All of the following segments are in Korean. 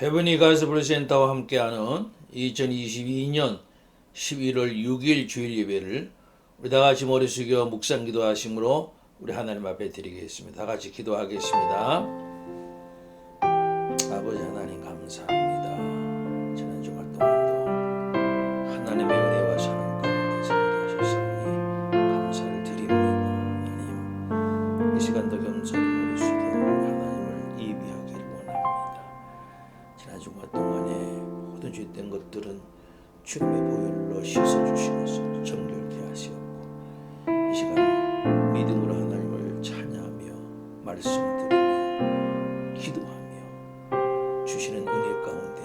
헤브니 가스플 센터와 함께하는 2022년 11월 6일 주일 예배를 우리 다 같이 머리 숙여 묵상 기도하심으로 우리 하나님 앞에 드리겠습니다. 다 같이 기도하겠습니다. 아버지 하나님 감사합니다. 지난 주말 동안도 하나님의 은혜와 사랑 가운데 살게 하셨사오니 감사를 드립니다. 하나님, 이 시간도 겸손히 머리 숙여 우리 하나님을 예배하기를 원합니다. 지난 주말 동안에 모든 죄된 것들은 주님의 보혈로 씻어주시옵소서. 정결케 하시옵고 이 시간 믿음으로 하나님을 찬양하며 말씀드리며 기도하며 주시는 은혜 가운데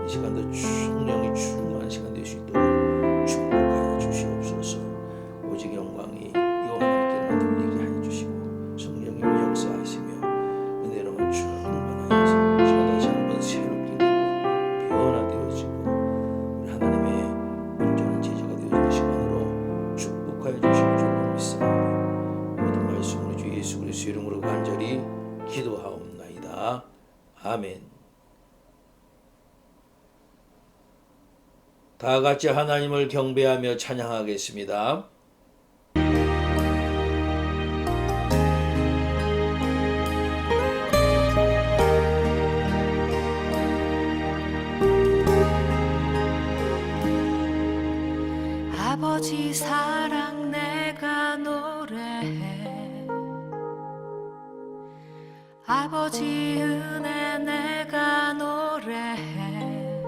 이 시간도 성령이 충만한 시간 될 수 있도록 축복하여 주시옵소서. 오직 영광이 여호와께만 돌리게 하여 주시고 성령님 역사하시며 은혜로만 충만하여서 시간 다시 한번 새롭게 되고 변화되어지고 우리 하나님의 온전한 제자가 되어지는 시간으로 축복하여 주시는 줄 믿사오니 모든 말씀으로 주 예수 그리스도의 이름으로 간절히 기도하옵나이다. 아멘. 다 같이 하나님을 경배하며 찬양하겠습니다. 아버지 사랑 내가 노래해, 아버지 은혜 내가 노래해.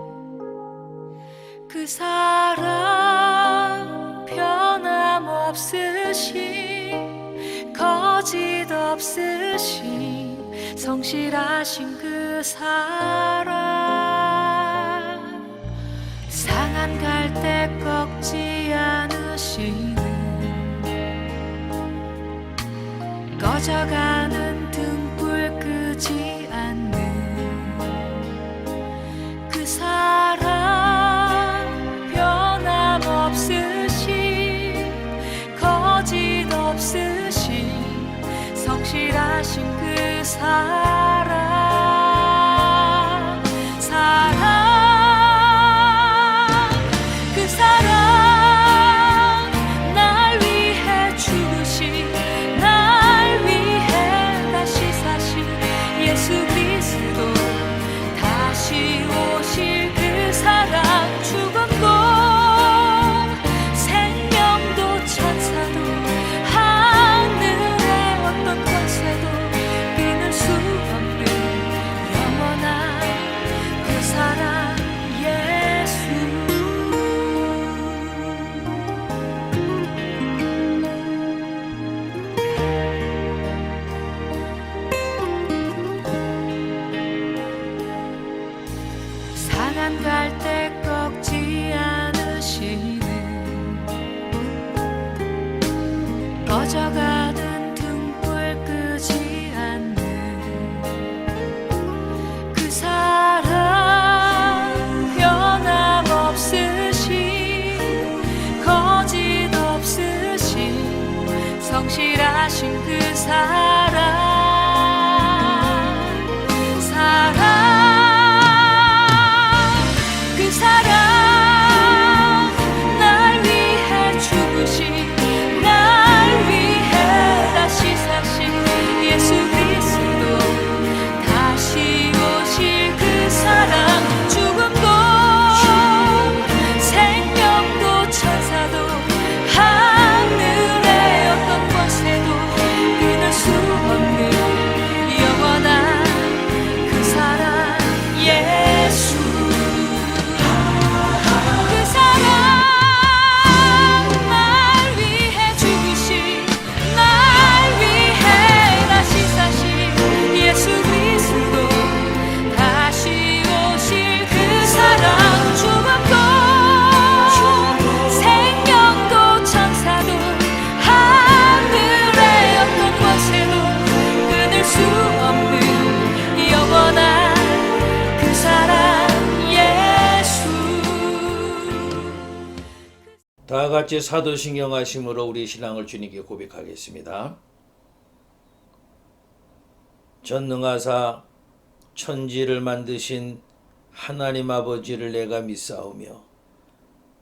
그 사랑 변함없으신 거짓 없으신 성실하신 그 사랑, 상한 갈대 꺾지 않으시는 꺼져가는 등불 끄지 않는 그 사랑, 변함없으신 거짓 없으신 성실하신 그 사랑, 그 사랑 날 위해 죽으신, 날 위해 다시 사신 예수 그리스도, 다시 오실 그 사랑, 죽음도 생명도 천사도 하늘의 어떤 권세도 끊을 수 없는 영원한 그 사랑 예수. 상한 갈대 꺾지 않으시는 꺼져가는 등불 끄지 않는 그 사랑, 변함없으신 거짓 없으신 성실하신 그 사랑, 그 사랑 날 위해 죽으신, 날 위해 다시 사신 예수 그리스도, 다시 오실 그 사랑, 죽음도 생명도 천사도 하늘의 어떤 권세도 끊을 수 없는 영원한 그 사랑 예수. 그 사랑 날 위해 죽으신, 날 위해 다시 사신 예수 그리스도, 다시 오실 그 사랑, 죽음도 생명도 천사도 하늘의 어떤 권세도 끊을 수 없는 영원한 그 사랑 예수. 다 같이 사도신경 하심으로 우리 신앙을 주님께 고백하겠습니다. 전능하사 천지를 만드신 하나님 아버지를 내가 믿사오며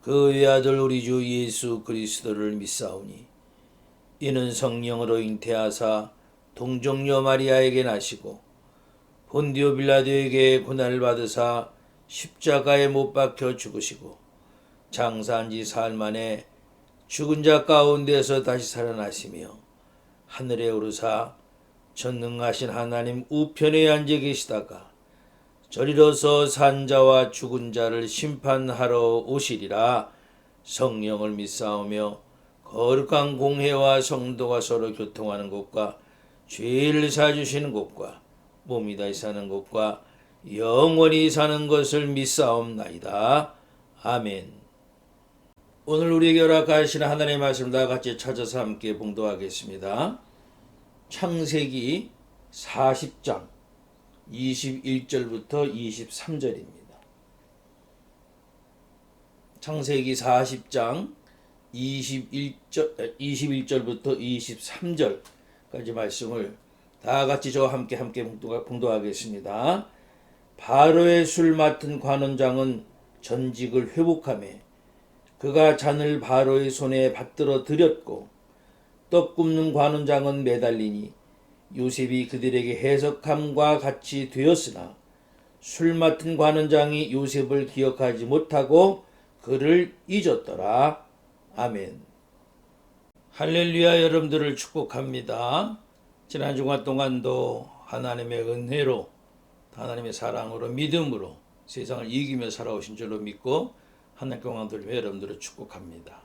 그 외아들 우리 주 예수 그리스도를 믿사오니 이는 성령으로 잉태하사 동정녀 마리아에게 나시고 본디오 빌라도에게 고난을 받으사 십자가에 못 박혀 죽으시고 장사한 지 사흘 만에 죽은 자 가운데서 다시 살아나시며 하늘에 오르사 전능하신 하나님 우편에 앉아 계시다가 저리로서 산자와 죽은 자를 심판하러 오시리라. 성령을 믿사오며 거룩한 공회와 성도가 서로 교통하는 곳과 죄를 사주시는 곳과 몸이 다시 사는 곳과 영원히 사는 것을 믿사옵나이다. 아멘. 오늘 우리에게 허락하시는 하나님의 말씀 다 같이 찾아서 함께 봉독하겠습니다. 창세기 40장 21절부터 23절입니다. 창세기 40장 21절부터 23절까지 말씀을 다 같이 저와 함께 봉독하겠습니다. 바로의 술 맡은 관원장은 전직을 회복하며 그가 잔을 바로의 손에 받들어 드렸고 떡 굽는 관원장은 매달리니 요셉이 그들에게 해석함과 같이 되었으나 술 맡은 관원장이 요셉을 기억하지 못하고 그를 잊었더라. 아멘. 할렐루야. 여러분들을 축복합니다. 지난 주간 동안도 하나님의 은혜로 하나님의 사랑으로 믿음으로 세상을 이기며 살아오신 줄로 믿고 하나님께 영광 돌리며 여러분들을 축복합니다.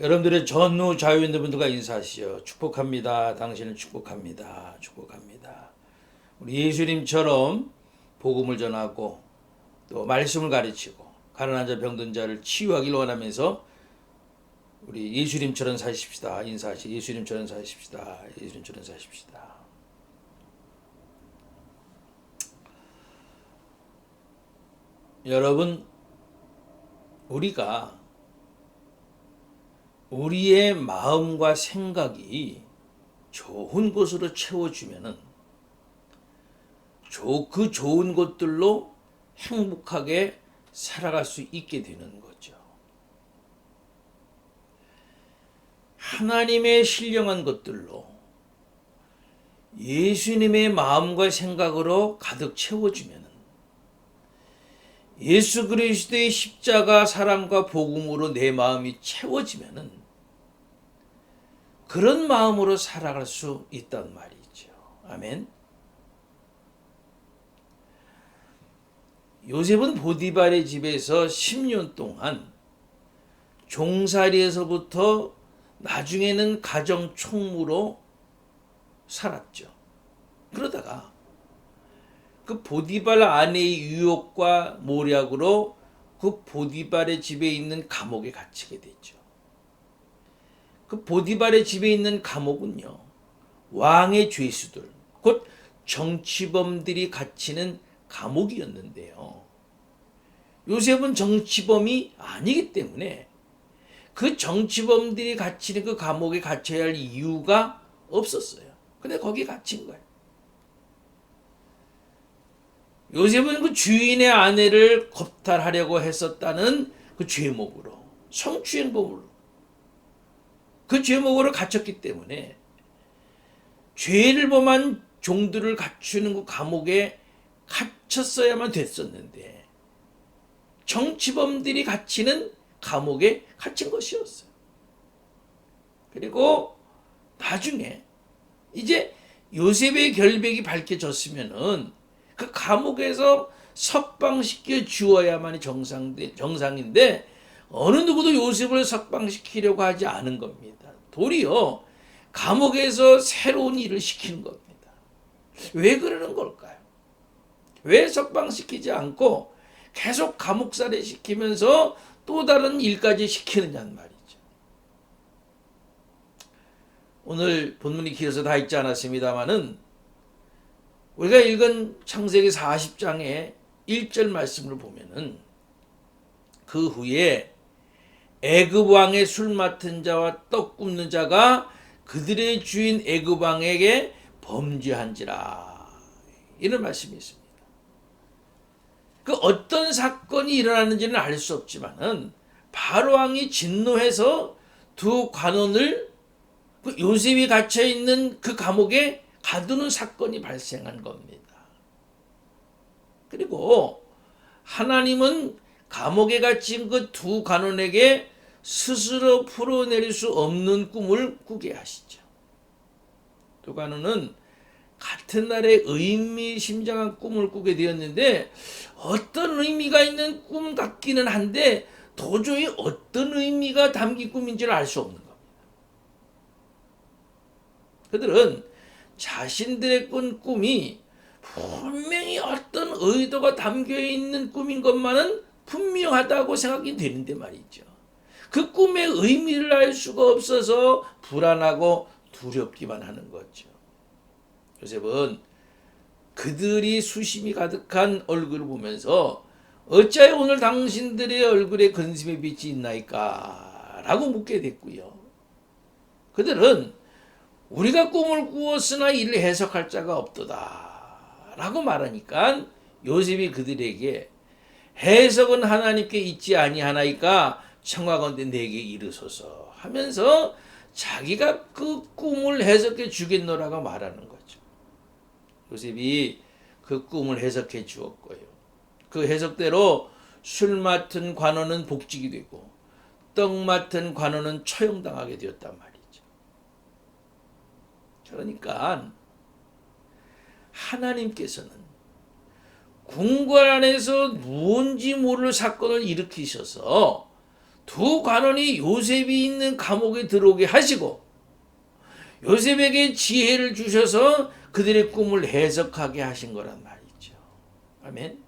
여러분들의 전후 자유 있는 분들과 인사하시오. 축복합니다. 당신을 축복합니다. 축복합니다. 우리 예수님처럼 복음을 전하고 또 말씀을 가르치고 가난한 자 병든 자를 치유하기를 원하면서 우리 예수님처럼 사십시다. 인사하시. 예수님처럼 사십시다. 예수님처럼 사십시다. 여러분, 우리가 우리의 마음과 생각이 좋은 것으로 채워주면은 그 좋은 것들로 행복하게 살아갈 수 있게 되는 거죠. 하나님의 신령한 것들로 예수님의 마음과 생각으로 가득 채워주면은 예수 그리스도의 십자가 사랑과 복음으로 내 마음이 채워지면은 그런 마음으로 살아갈 수 있단 말이죠. 아멘. 요셉은 보디발의 집에서 10년 동안 종살이에서부터 나중에는 가정 총무로 살았죠. 그러다가 그 보디발 아내의 유혹과 모략으로 그 보디발의 집에 있는 감옥에 갇히게 되죠. 그 보디발의 집에 있는 감옥은요, 왕의 죄수들, 곧 정치범들이 갇히는 감옥이었는데요. 요셉은 정치범이 아니기 때문에 그 정치범들이 갇히는 그 감옥에 갇혀야 할 이유가 없었어요. 근데 거기에 갇힌 거예요. 요셉은 그 주인의 아내를 겁탈하려고 했었다는 그 죄목으로, 성추행범으로 그 죄목으로 갇혔기 때문에 죄를 범한 종들을 갖추는 그 감옥에 갇혔어야만 됐었는데 정치범들이 갇히는 감옥에 갇힌 것이었어요. 그리고 나중에 이제 요셉의 결백이 밝혀졌으면은 그 감옥에서 석방시켜 주어야만이 정상인데 어느 누구도 요셉을 석방시키려고 하지 않은 겁니다. 도리어 감옥에서 새로운 일을 시키는 겁니다. 왜 그러는 걸까요? 왜 석방시키지 않고 계속 감옥살이 시키면서 또 다른 일까지 시키느냐는 말이죠. 오늘 본문이 길어서 다 읽지 않았습니다마는 우리가 읽은 창세기 40장의 1절 말씀을 보면은 그 후에 애굽 왕의 술 맡은 자와 떡 굽는 자가 그들의 주인 애굽 왕에게 범죄한지라, 이런 말씀이 있습니다. 그 어떤 사건이 일어나는지는 알 수 없지만은 바로 왕이 진노해서 두 관원을 그 요셉이 갇혀 있는 그 감옥에 가두는 사건이 발생한 겁니다. 그리고 하나님은 감옥에 갇힌 그 두 관원에게 스스로 풀어낼 수 없는 꿈을 꾸게 하시죠. 두 관원은 같은 날에 의미심장한 꿈을 꾸게 되었는데 어떤 의미가 있는 꿈 같기는 한데 도저히 어떤 의미가 담긴 꿈인지를 알 수 없는 겁니다. 그들은 자신들의 꾼 꿈이 분명히 어떤 의도가 담겨 있는 꿈인 것만은 분명하다고 생각이 되는데 말이죠. 그 꿈의 의미를 알 수가 없어서 불안하고 두렵기만 하는 거죠. 요셉은 그들이 수심이 가득한 얼굴을 보면서 어찌하여 오늘 당신들의 얼굴에 근심의 빛이 있나이까? 라고 묻게 됐고요. 그들은 우리가 꿈을 꾸었으나 이를 해석할 자가 없도다 라고 말하니까 요셉이 그들에게 해석은 하나님께 있지 아니하나이까 청하건대 내게 이르소서 하면서 자기가 그 꿈을 해석해 주겠노라고 말하는 거죠. 요셉이 그 꿈을 해석해 주었고요. 그 해석대로 술 맡은 관원은 복직이 되고 떡 맡은 관원은 처형당하게 되었단 말이죠. 그러니까 하나님께서는 궁궐 안에서 무언지 모를 사건을 일으키셔서 두 관원이 요셉이 있는 감옥에 들어오게 하시고 요셉에게 지혜를 주셔서 그들의 꿈을 해석하게 하신 거란 말이죠. 아멘.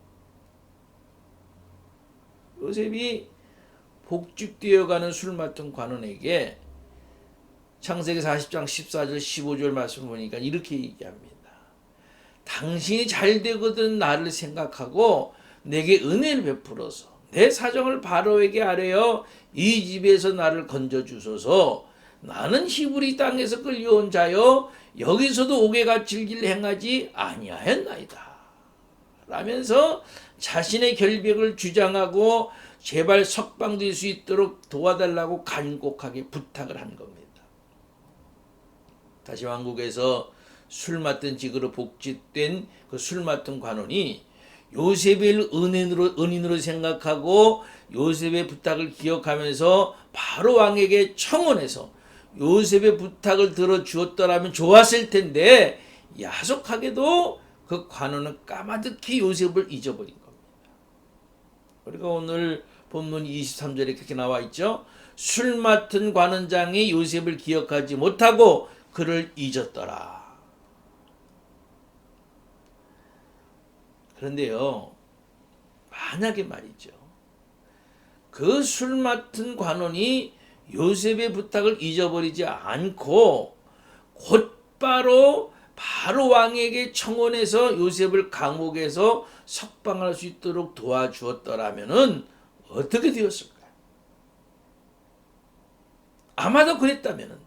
요셉이 복직되어가는 술 맡은 관원에게 창세기 40장 14절 15절 말씀 보니까 이렇게 얘기합니다. 당신이 잘 되거든 나를 생각하고 내게 은혜를 베풀어서 내 사정을 바로에게 아뢰어 이 집에서 나를 건져주소서. 나는 히브리 땅에서 끌려온 자여 여기서도 옥에 갇힐 길 행하지 아니하였나이다 라면서 자신의 결백을 주장하고 제발 석방될 수 있도록 도와달라고 간곡하게 부탁을 한 겁니다. 다시 왕국에서 술 맡은 직으로 복직된 그 술 맡은 관원이 요셉을 은인으로 생각하고 요셉의 부탁을 기억하면서 바로 왕에게 청원해서 요셉의 부탁을 들어주었더라면 좋았을 텐데 야속하게도 그 관원은 까마득히 요셉을 잊어버린 겁니다. 우리가 오늘 본문 23절에 그렇게 나와 있죠. 술 맡은 관원장이 요셉을 기억하지 못하고 그를 잊었더라. 그런데요, 만약에 말이죠, 그 술 맡은 관원이 요셉의 부탁을 잊어버리지 않고 곧바로 바로 왕에게 청원해서 요셉을 감옥에서 석방할 수 있도록 도와주었더라면은 어떻게 되었을까요? 아마도 그랬다면은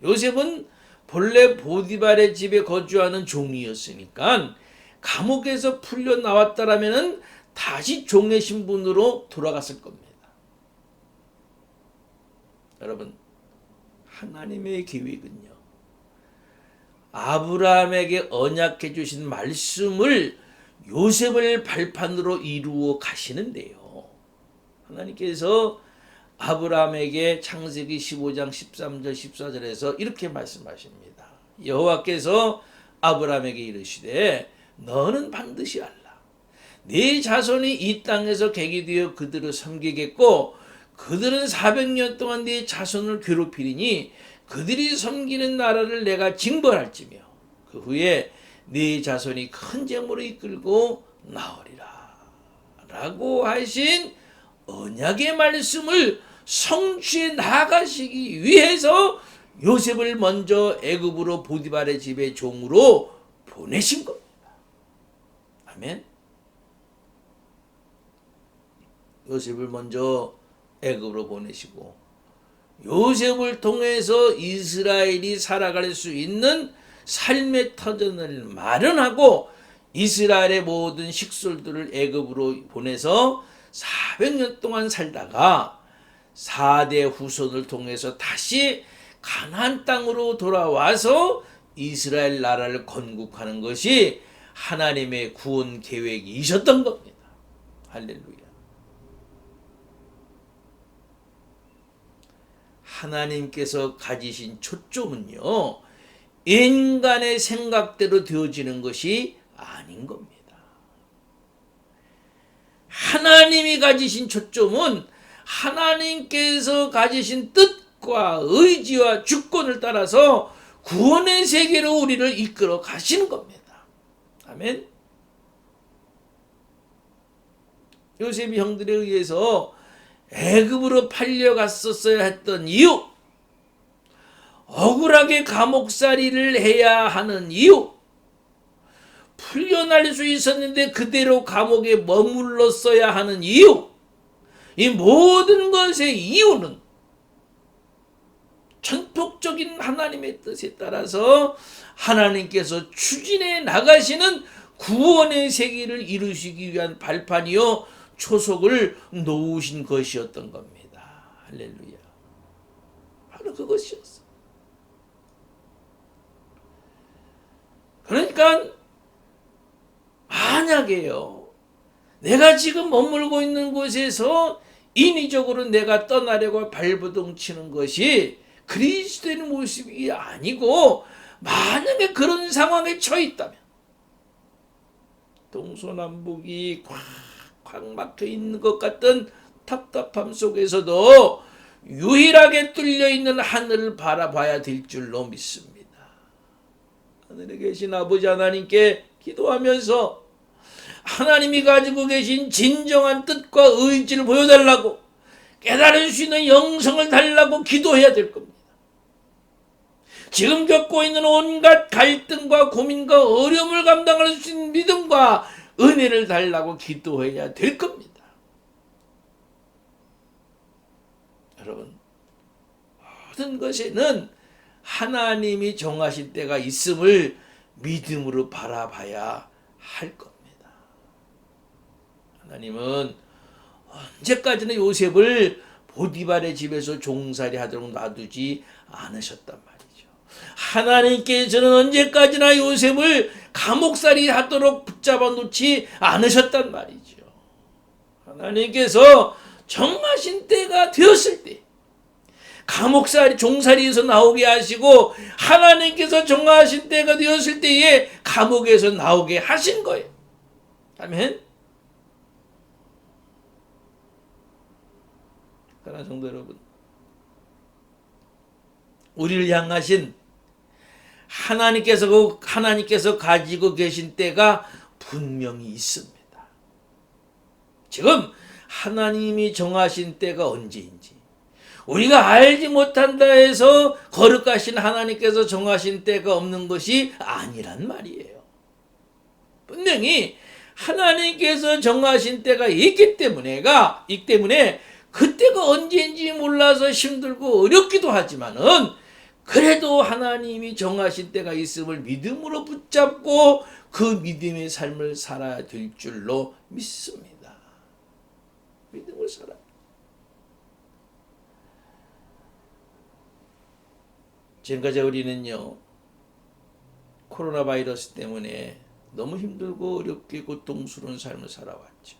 요셉은 본래 보디발의 집에 거주하는 종이었으니까 감옥에서 풀려 나왔더라면은 다시 종의 신분으로 돌아갔을 겁니다. 여러분, 하나님의 계획은요, 아브라함에게 언약해 주신 말씀을 요셉을 발판으로 이루어 가시는데요. 하나님께서 아브라함에게 창세기 15장 13절 14절에서 이렇게 말씀하십니다. 여호와께서 아브라함에게 이르시되 너는 반드시 알라. 네 자손이 이 땅에서 객이 되어 그들을 섬기겠고 그들은 400년 동안 네 자손을 괴롭히리니 그들이 섬기는 나라를 내가 징벌할지며 그 후에 네 자손이 큰 재물을 이끌고 나오리라 라고 하신 언약의 말씀을 성취해 나가시기 위해서 요셉을 먼저 애굽으로 보디발의 집의 종으로 보내신 겁니다. 아멘. 요셉을 먼저 애굽으로 보내시고 요셉을 통해서 이스라엘이 살아갈 수 있는 삶의 터전을 마련하고 이스라엘의 모든 식솔들을 애굽으로 보내서 400년 동안 살다가 4대 후손을 통해서 다시 가나안 땅으로 돌아와서 이스라엘 나라를 건국하는 것이 하나님의 구원 계획이셨던 겁니다. 할렐루야. 하나님께서 가지신 초점은요, 인간의 생각대로 되어지는 것이 아닌 겁니다. 하나님이 가지신 초점은 하나님께서 가지신 뜻과 의지와 주권을 따라서 구원의 세계로 우리를 이끌어 가시는 겁니다. 아멘. 요셉이 형들에 의해서 애굽으로 팔려갔었어야 했던 이유, 억울하게 감옥살이를 해야 하는 이유, 풀려날 수 있었는데 그대로 감옥에 머물렀어야 하는 이유, 이 모든 것의 이유는 전폭적인 하나님의 뜻에 따라서 하나님께서 추진해 나가시는 구원의 세계를 이루시기 위한 발판이요 초석을 놓으신 것이었던 겁니다. 할렐루야. 바로 그것이었어. 그러니까 만약에요, 내가 지금 머물고 있는 곳에서 인위적으로 내가 떠나려고 발버둥 치는 것이 그리스도의 모습이 아니고, 만약에 그런 상황에 처해 있다면, 동서남북이 꽉 막혀 있는 것 같던 답답함 속에서도 유일하게 뚫려 있는 하늘을 바라봐야 될 줄로 믿습니다. 하늘에 계신 아버지 하나님께 기도하면서 하나님이 가지고 계신 진정한 뜻과 의지를 보여달라고, 깨달을 수 있는 영성을 달라고 기도해야 될 겁니다. 지금 겪고 있는 온갖 갈등과 고민과 어려움을 감당할 수 있는 믿음과 은혜를 달라고 기도해야 될 겁니다. 여러분, 모든 것에는 하나님이 정하신 때가 있음을 믿음으로 바라봐야 할 겁니다. 하나님은 언제까지나 요셉을 보디발의 집에서 종살이 하도록 놔두지 않으셨단 말이죠. 하나님께서는 언제까지나 요셉을 감옥살이 하도록 붙잡아 놓지 않으셨단 말이죠. 하나님께서 정하신 때가 되었을 때, 감옥살이 종살이에서 나오게 하시고, 하나님께서 정하신 때가 되었을 때에 감옥에서 나오게 하신 거예요. 아멘. 그러나 성도 여러분, 우리를 향하신 하나님께서 가지고 계신 때가 분명히 있습니다. 지금 하나님이 정하신 때가 언제인지, 우리가 알지 못한다 해서 거룩하신 하나님께서 정하신 때가 없는 것이 아니란 말이에요. 분명히 하나님께서 정하신 때가 있기 때문에 그때가 언제인지 몰라서 힘들고 어렵기도 하지만은, 그래도 하나님이 정하신 때가 있음을 믿음으로 붙잡고 그 믿음의 삶을 살아야 될 줄로 믿습니다. 믿음을 살아요. 지금까지 우리는요, 코로나 바이러스 때문에 너무 힘들고 어렵게 고통스러운 삶을 살아왔죠.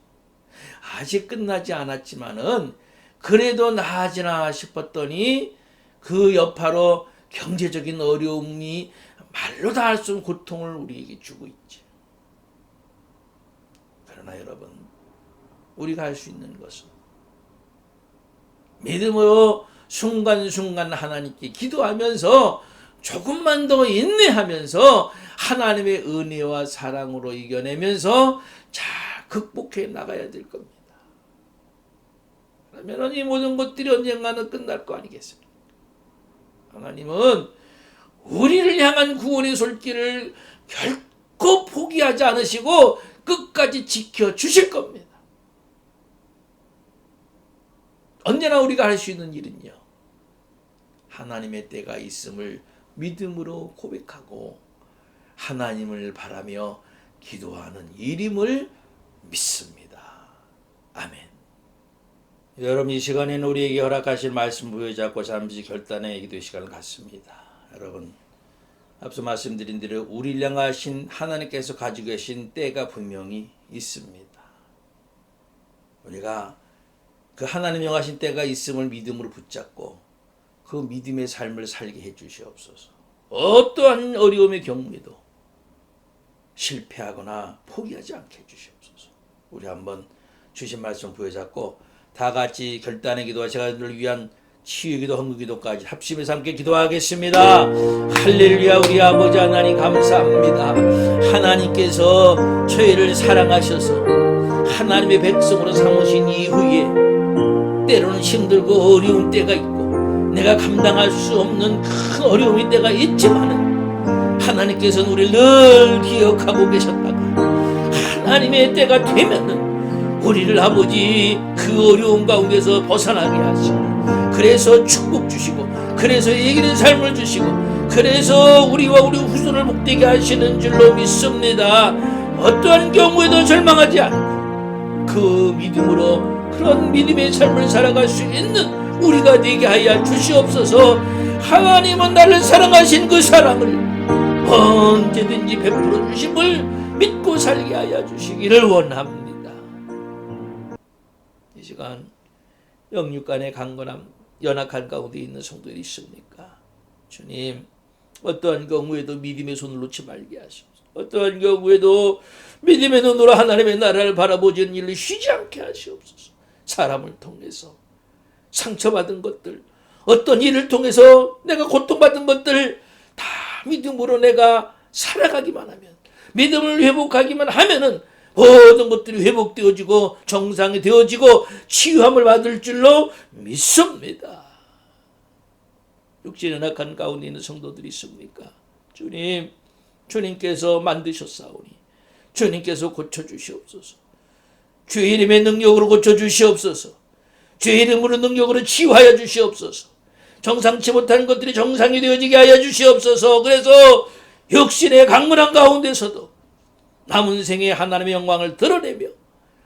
아직 끝나지 않았지만은 그래도 나아지나 싶었더니 그 여파로 경제적인 어려움이 말로 다 할 수 없는 고통을 우리에게 주고 있죠. 그러나 여러분, 우리가 할 수 있는 것은 믿음으로 순간순간 하나님께 기도하면서 조금만 더 인내하면서 하나님의 은혜와 사랑으로 이겨내면서 잘 극복해 나가야 될 겁니다. 그러면 이 모든 것들이 언젠가는 끝날 거 아니겠습니까? 하나님은 우리를 향한 구원의 손길을 결코 포기하지 않으시고 끝까지 지켜주실 겁니다. 언제나 우리가 할 수 있는 일은요, 하나님의 때가 있음을 믿음으로 고백하고 하나님을 바라며 기도하는 일임을 믿습니다. 아멘. 여러분, 이 시간에는 우리에게 허락하신 말씀 부여잡고 잠시 결단의 기도 시간을 갖습니다. 여러분, 앞서 말씀드린 대로 우리를 향하신 하나님께서 가지고 계신 때가 분명히 있습니다. 우리가 그 하나님 향하신 때가 있음을 믿음으로 붙잡고 그 믿음의 삶을 살게 해 주시옵소서. 어떠한 어려움의 경우에도 실패하거나 포기하지 않게 해 주시옵소서. 우리 한번 주신 말씀 부여잡고 다 같이 결단의 기도와 제가들을 위한 치유기도 헌금기도까지 합심해서 함께 기도하겠습니다. 할렐루야. 우리 아버지 하나님 감사합니다. 하나님께서 저희를 사랑하셔서 하나님의 백성으로 삼으신 이후에 때로는 힘들고 어려운 때가 있고 내가 감당할 수 없는 큰 어려움의 때가 있지만은 하나님께서는 우리를 늘 기억하고 계셨다가 하나님의 때가 되면은 우리를 아버지 그 어려움 가운데서 벗어나게 하시고 그래서 축복 주시고 그래서 이기는 삶을 주시고 그래서 우리와 우리 후손을 복되게 하시는 줄로 믿습니다. 어떠한 경우에도 절망하지 않고 그 믿음으로 그런 믿음의 삶을 살아갈 수 있는 우리가 되게 하여 주시옵소서. 하나님은 나를 사랑하신 그 사랑을 언제든지 베풀어 주심을 믿고 살게 하여 주시기를 원합니다. 이 시간 영육간의 강건함 연약한 가운데 있는 성도들이 있습니까? 주님, 어떠한 경우에도 믿음의 손을 놓지 말게 하시옵소서. 어떠한 경우에도 믿음의 눈으로 하나님의 나라를 바라보지는 일을 쉬지 않게 하시옵소서. 사람을 통해서 상처받은 것들, 어떤 일을 통해서 내가 고통받은 것들 다 믿음으로 내가 살아가기만 하면, 믿음을 회복하기만 하면은 모든 것들이 회복되어지고 정상이 되어지고 치유함을 받을 줄로 믿습니다. 육신의 낙한 가운데 있는 성도들이 있습니까? 주님, 주님께서 만드셨사오니 주님께서 고쳐주시옵소서. 주의 이름의 능력으로 고쳐주시옵소서. 주의 이름으로 능력으로 치유하여 주시옵소서. 정상치 못한 것들이 정상이 되어지게 하여 주시옵소서. 그래서 육신의 강건한 가운데서도 남은 생에 하나님의 영광을 드러내며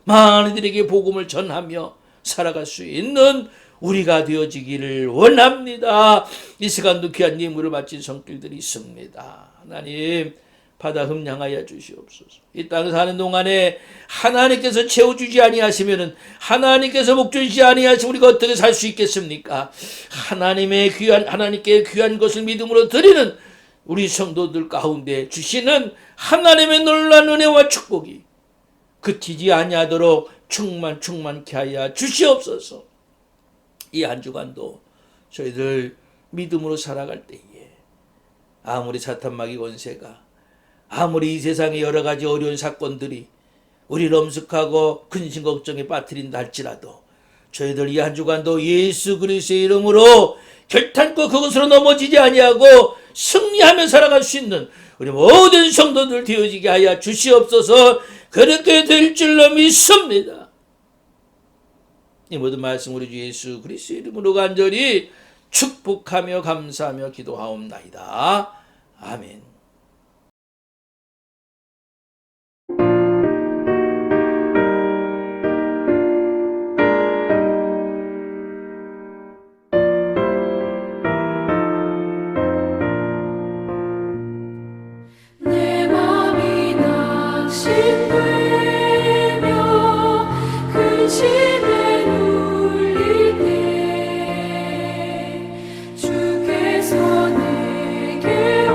많은 이들에게 복음을 전하며 살아갈 수 있는 우리가 되어지기를 원합니다. 이 시간도 귀한 예물을 바친 손길들이 있습니다. 하나님, 받아 흠량하여 주시옵소서. 이 땅에 사는 동안에 하나님께서 채워주지 아니하시면은, 하나님께서 목줄이지 아니하시면 우리가 어떻게 살 수 있겠습니까? 하나님께 귀한 것을 믿음으로 드리는 우리 성도들 가운데 주시는 하나님의 놀라운 은혜와 축복이 그치지 아니하도록 충만케 하여 주시옵소서. 이 한 주간도 저희들 믿음으로 살아갈 때에 아무리 사탄마귀 권세가, 아무리 이 세상의 여러 가지 어려운 사건들이 우리를 엄습하고 근심 걱정에 빠뜨린다 할지라도 저희들 이 한 주간도 예수 그리스도의 이름으로 결탄코 그것으로 넘어지지 아니하고 승리하며 살아갈 수 있는 우리 모든 성도들 되어지게 하여 주시옵소서. 그렇게 될 줄로 믿습니다. 이 모든 말씀 우리 주 예수 그리스도의 이름으로 간절히 축복하며 감사하며 기도하옵나이다. 아멘. 주께서 내게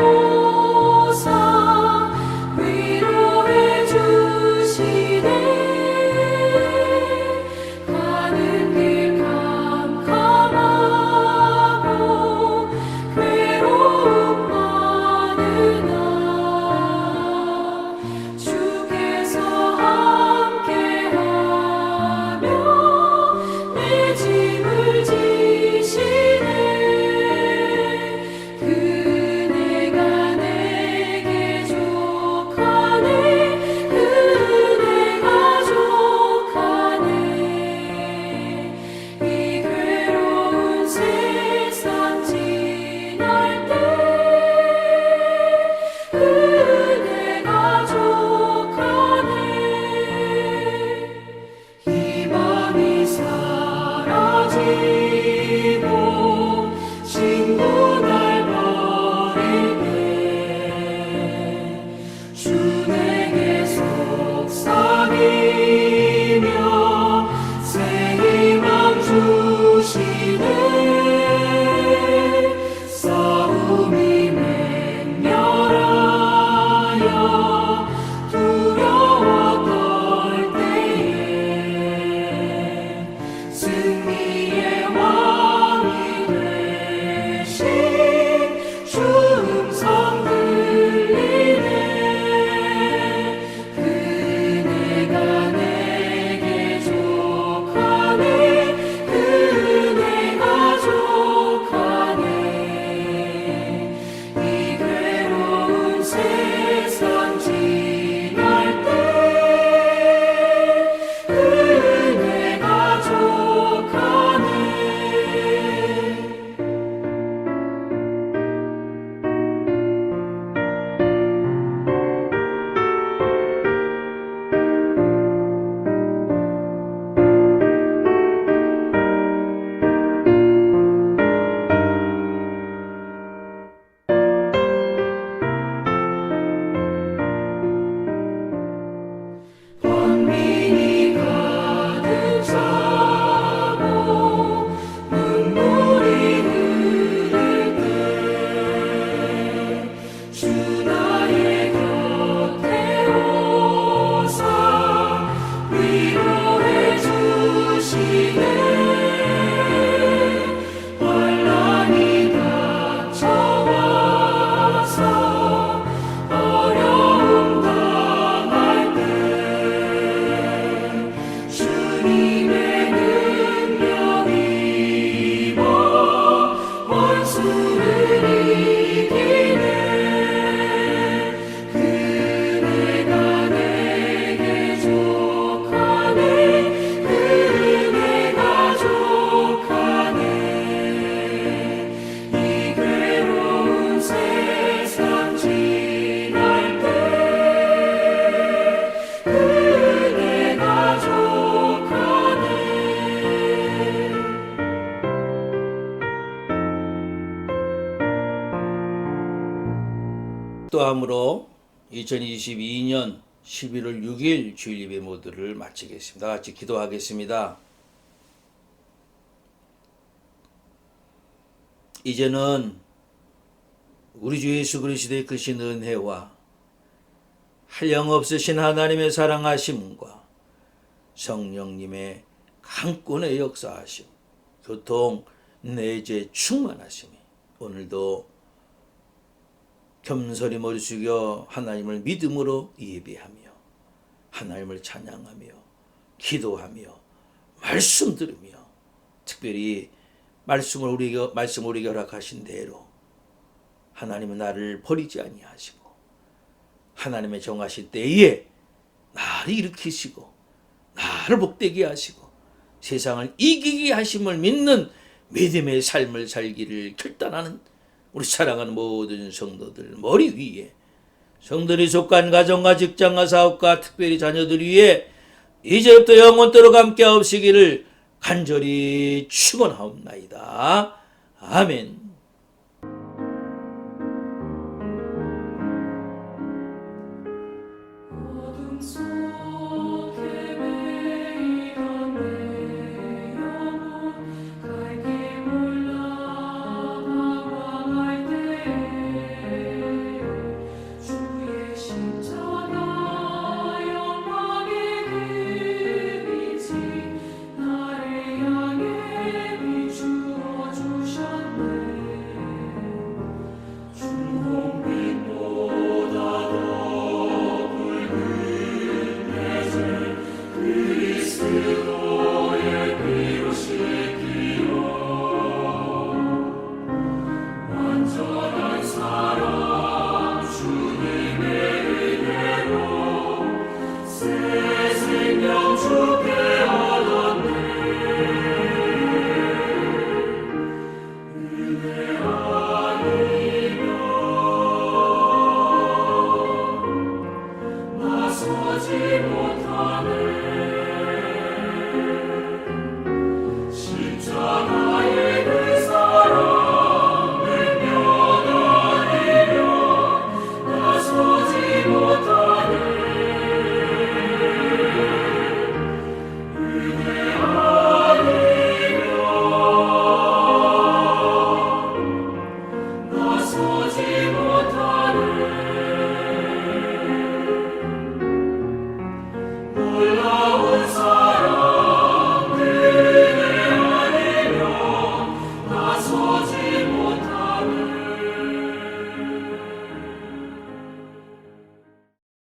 축도함으로 2022년 11월 6일 주일 예배 모두를 마치겠습니다. 같이 기도하겠습니다. 이제는 우리 주 예수 그리스도의 크신 은혜와 한량없으신 하나님의 사랑하심과 성령님의 강권의 역사하심, 교통 내재 충만하심이 오늘도 겸손히 머리 숙여 하나님을 믿음으로 예배하며 하나님을 찬양하며 기도하며 말씀 들으며 특별히 말씀을 우리에게 허락하신 대로 하나님은 나를 버리지 아니하시고 하나님의 정하실 때에 나를 일으키시고 나를 복되게 하시고 세상을 이기게 하심을 믿는 믿음의 삶을 살기를 결단하는 우리 사랑하는 모든 성도들 머리 위에, 성도들이 속한 가정과 직장과 사업과 특별히 자녀들 위에 이제부터 영원토록 함께 하옵시기를 간절히 축원하옵나이다. 아멘.